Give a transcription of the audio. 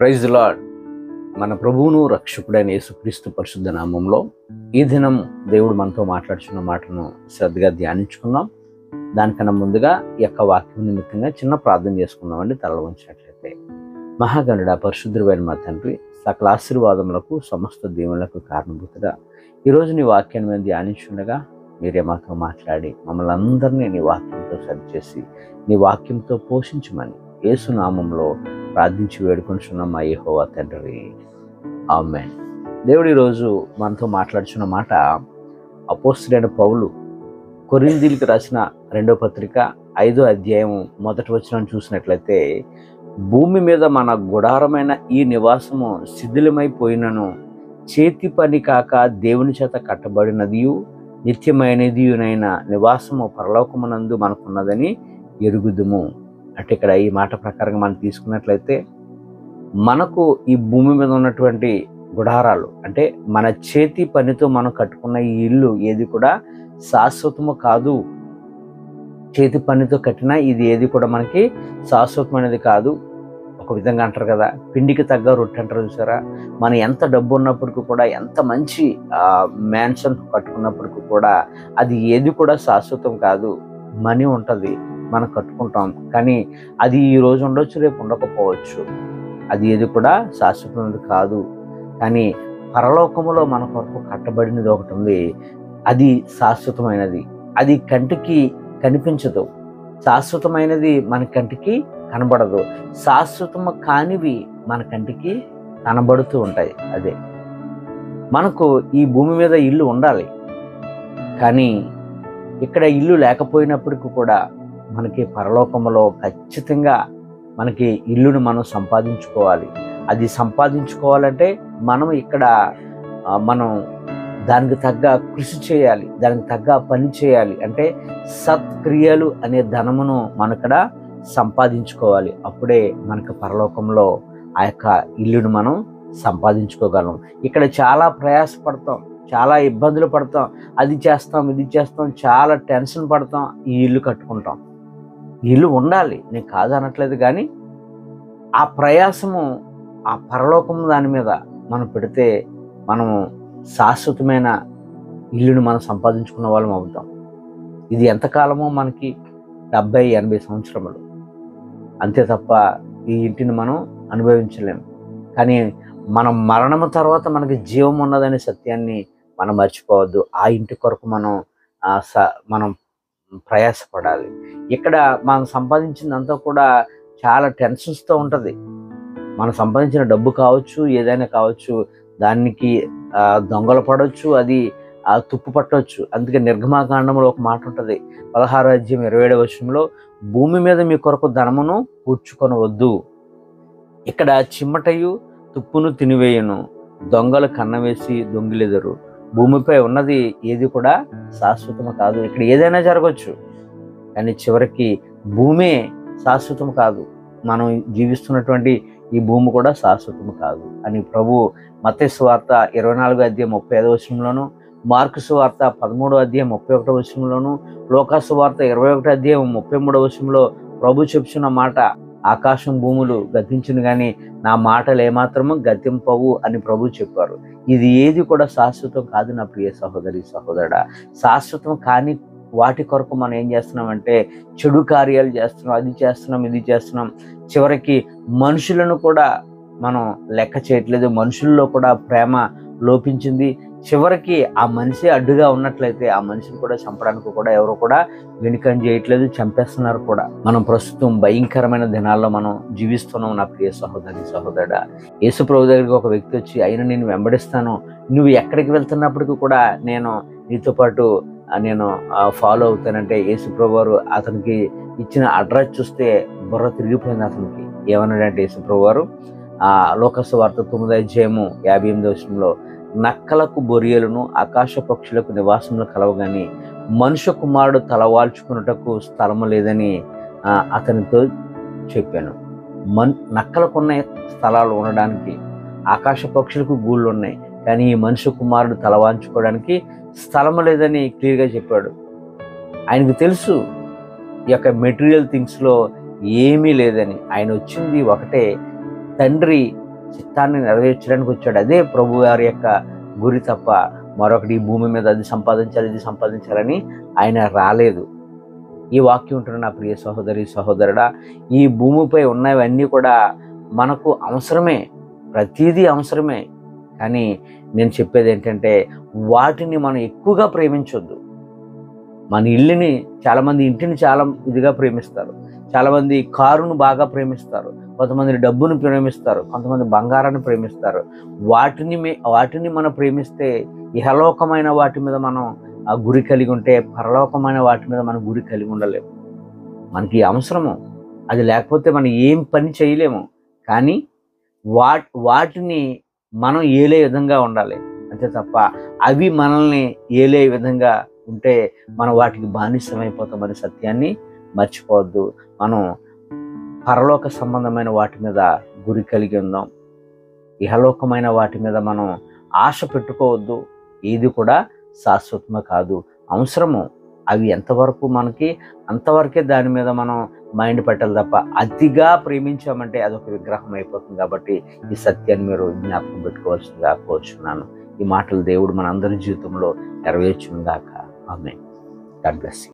Praise the lord. మన ప్రభువును రక్షకుడైన యేసుక్రీస్తు పరిశుద్ధ నామంలో ఈ దినం దేవుడు మనతో మాట్లాడుచున్న మాటను శ్రద్ధగా ధ్యానించుకుందాం. దానికన్నా ముందుగా ఈ యొక్క వాక్యం నిమిత్తంగా చిన్న ప్రార్థన చేసుకుందామండి. తలలు వంచినట్లయితే. మహాగణుడా, పరిశుద్ధుడైన మా తండ్రి, సకల ఆశీర్వాదములకు సమస్త దీవులకు కారణభూతుడా, ఈరోజు నీ వాక్యాన్ని మేము ధ్యానించుండగా మీరే మాతో మాట్లాడి మమ్మల్ని అందరినీ నీ వాక్యంతో సరిచేసి నీ వాక్యంతో పోషించమని యేసు నామంలో ప్రార్థించి వేడుకొనిచున్నాం మా యెహోవా తండ్రి, ఆమేన్. దేవుడు ఈరోజు మనతో మాట్లాడుచున్న మాట అపోస్తలుడైన పౌలు కొరింథీయులకు రాసిన 2వ పత్రిక 5వ అధ్యాయం 1వ వచనం చూసినట్లయితే, భూమి మీద మన గుడారమైన ఈ నివాసము శిథిలమైపోయినను చేతి పని కాక దేవుని చేత కట్టబడినదియు నిత్యమైనదియునైన నివాసము పరలోకమునందు మనకున్నదని ఎరుగుదుము. అంటే ఇక్కడ ఈ మాట ప్రకారంగా మనం తీసుకున్నట్లయితే, మనకు ఈ భూమి మీద ఉన్నటువంటి గుడారాలు అంటే మన చేతి పనితో మనం కట్టుకున్న ఈ ఇల్లు ఏది కూడా శాశ్వతము కాదు. చేతి పనితో కట్టిన ఇది ఏది కూడా మనకి శాశ్వతమైనది కాదు. ఒక విధంగా అంటారు కదా, పిండికి తగ్గ రొట్టె అంటారు చూసారా. మనం ఎంత డబ్బు ఉన్నప్పటికీ కూడా, ఎంత మంచి మ్యాన్షన్ కట్టుకున్నప్పటికీ కూడా అది ఏది కూడా శాశ్వతం కాదు. మనీ ఉంటుంది, మనం కట్టుకుంటాం, కానీ అది ఈ రోజు ఉండొచ్చు, రేపు ఉండకపోవచ్చు. అది ఏది కూడా శాశ్వతమైనది కాదు. కానీ పరలోకములో మన కొరకు కట్టబడినది ఒకటి ఉంది, అది శాశ్వతమైనది. అది కంటికి కనిపించదు. శాశ్వతమైనది మన కంటికి కనబడదు. శాశ్వతము కానివి మన కంటికి కనబడుతూ ఉంటాయి. అదే మనకు ఈ భూమి మీద ఇల్లు ఉండాలి, కానీ ఇక్కడ ఇల్లు లేకపోయినప్పటికీ కూడా మనకి పరలోకములో ఖచ్చితంగా మనకి ఇల్లును మనం సంపాదించుకోవాలి. అది సంపాదించుకోవాలంటే మనం ఇక్కడ మనం దానికి తగ్గ కృషి చేయాలి, దానికి తగ్గ పని చేయాలి. అంటే సత్క్రియలు అనే ధనమును మనం ఇక్కడ సంపాదించుకోవాలి. అప్పుడే మనకు పరలోకంలో ఆ యొక్క ఇల్లును మనం సంపాదించుకోగలం. ఇక్కడ చాలా ప్రయాసపడతాం, చాలా ఇబ్బందులు పడతాం, అది చేస్తాం, ఇది చేస్తాం, చాలా టెన్షన్ పడతాం, ఈ ఇల్లు కట్టుకుంటాం. ఇల్లు ఉండాలి, నేను కాదనట్లేదు, కానీ ఆ ప్రయాసము ఆ పరలోకము దాని మీద మనం పెడితే మనము శాశ్వతమైన ఇల్లును మనం సంపాదించుకున్న వాళ్ళం అవుతాం. ఇది ఎంతకాలమో మనకి 70-80 సంవత్సరములు అంతే తప్ప ఈ ఇంటిని మనం అనుభవించలేము. కానీ మనం మరణము తర్వాత మనకి జీవం ఉన్నదనే సత్యాన్ని మనం మర్చిపోవద్దు. ఆ ఇంటి కొరకు మనం ప్రయాసపడాలి. ఇక్కడ మనం సంపాదించిందంతా కూడా చాలా టెన్షన్స్తో ఉంటుంది. మనం సంపాదించిన డబ్బు కావచ్చు, ఏదైనా కావచ్చు, దానికి దొంగలు పడవచ్చు, అది తుప్పు పట్టవచ్చు. అందుకే నిర్గమాకాండంలో ఒక మాట ఉంటుంది, 16వ అధ్యాయం 27వ వచనంలో, భూమి మీద మీ కొరకు ధనమును కూర్చుకొనవద్దు. ఇక్కడ చిమ్మటయు తుప్పును తినివేయను, దొంగలు కన్నవేసి దొంగిలెదరు. భూమిపై ఉన్నది ఏది కూడా శాశ్వతము కాదు. ఇక్కడ ఏదైనా జరగవచ్చు, కానీ చివరికి భూమే శాశ్వతం కాదు. మనం జీవిస్తున్నటువంటి ఈ భూమి కూడా శాశ్వతము కాదు అని ప్రభు మత్తయి సువార్త 24వ అధ్యాయం 35వ వచనంలోను, మార్కు సువార్త 13వ అధ్యాయం 31వ వచనంలోను, లూకా సువార్త 21వ అధ్యాయం 33వ వచనంలో ప్రభు చెప్తున్న మాట, ఆకాశం భూములు గతించును కానీ నా మాటలు ఏమాత్రము గతింపవు అని ప్రభు చెప్పారు. ఇది ఏది కూడా శాశ్వతం కాదు నా ప్రియ సహోదరి సహోదరుడా. శాశ్వతం కాని వాటి కొరకు మనం ఏం చేస్తున్నామంటే చెడు కార్యాలు చేస్తున్నాం, అది చేస్తున్నాం, ఇది చేస్తున్నాం. చివరికి మనుషులను కూడా మనం లెక్క చేయట్లేదు. మనుషుల్లో కూడా ప్రేమ లోపించింది. చివరికి ఆ మనిషి అడ్డుగా ఉన్నట్లయితే ఆ మనిషిని కూడా చంపడానికి కూడా ఎవరు కూడా వెనుకని చేయట్లేదు, చంపేస్తున్నారు కూడా. మనం ప్రస్తుతం భయంకరమైన దినాల్లో మనం జీవిస్తున్నాం నా ప్రియ సహోదరి సహోదరుడా. యేసు ప్రభు దగ్గరికి ఒక వ్యక్తి వచ్చి, అయినా నేను వెంబడిస్తాను, నువ్వు ఎక్కడికి వెళ్తున్నప్పటికీ కూడా నేను నీతో పాటు నేను ఫాలో అవుతానంటే, యేసు ప్రభు వారు అతనికి ఇచ్చిన అడ్రస్ చూస్తే బుర్ర తిరిగిపోయింది అతనికి. ఏమన్నాడంటే యేసు ప్రభు వారు లూకా సువార్త 9వ అధ్యాయము 58వ వచనంలో, నక్కలకు బొరియలను ఆకాశ పక్షులకు నివాసములు కలవగాని మనుష్య కుమారుడు తలవాల్చుకున్నటకు స్థలము లేదని అతనితో చెప్పాను. నక్కలకున్న స్థలాలు ఉండడానికి, ఆకాశ పక్షులకు గూళ్ళు ఉన్నాయి, కానీ ఈ మనుష్య కుమారుడు తలవాల్చుకోవడానికి స్థలము లేదని క్లియర్గా చెప్పాడు. ఆయనకు తెలుసు ఈ యొక్క మెటీరియల్ థింగ్స్లో ఏమీ లేదని. ఆయన వచ్చింది ఒకటే, తండ్రి చిత్తాన్ని నెరవేర్చడానికి వచ్చాడు. అదే ప్రభు వారి యొక్క గురి తప్ప మరొకటి ఈ భూమి మీద అది సంపాదించాలి ఇది సంపాదించాలని ఆయన రాలేదు. ఈ వాక్యం ఉంటున్న నా ప్రియ సహోదరి సహోదరుడా, ఈ భూమిపై ఉన్నవన్నీ కూడా మనకు అవసరమే, ప్రతిదీ అవసరమే. కానీ నేను చెప్పేది ఏంటంటే వాటిని మనం ఎక్కువగా ప్రేమించొద్దు. మన ఇల్లుని చాలామంది ఇంటిని చాలా ఇదిగా ప్రేమిస్తారు, చాలామంది కారును బాగా ప్రేమిస్తారు, కొంతమంది డబ్బును ప్రేమిస్తారు, కొంతమంది బంగారాన్ని ప్రేమిస్తారు. వాటిని మనం ప్రేమిస్తే ఇహలోకమైన వాటి మీద మనం ఆ గురి కలిగి ఉంటే పరలోకమైన వాటి మీద మనం గురి కలిగి ఉండలేము. మనకి అవసరము, అది లేకపోతే మనం ఏం పని చేయలేము. కానీ వాటిని మనం ఏలే విధంగా ఉండాలి అంతే తప్ప అవి మనల్ని ఏలే విధంగా ఉంటే మనం వాటికి బానిసమైపోతామనే సత్యాన్ని మర్చిపోవద్దు. మనం పరలోక సంబంధమైన వాటి మీద గురి కలిగి ఉందాం. ఇహలోకమైన వాటి మీద మనం ఆశ పెట్టుకోవద్దు. ఏది కూడా శాశ్వతమే కాదు, అవసరము. అవి ఎంతవరకు మనకి అంతవరకే దాని మీద మనం మైండ్ పెట్టాలి తప్ప అతిగా ప్రేమించామంటే అదొక విగ్రహం అయిపోతుంది. కాబట్టి ఈ సత్యాన్ని మీరు జ్ఞాపకం పెట్టుకోవాల్సిందిగా కోరుచున్నాను. ఈ మాటలు దేవుడు మన అందరి జీవితంలో నెరవేర్చును గాక. ఆమేన్. God bless you.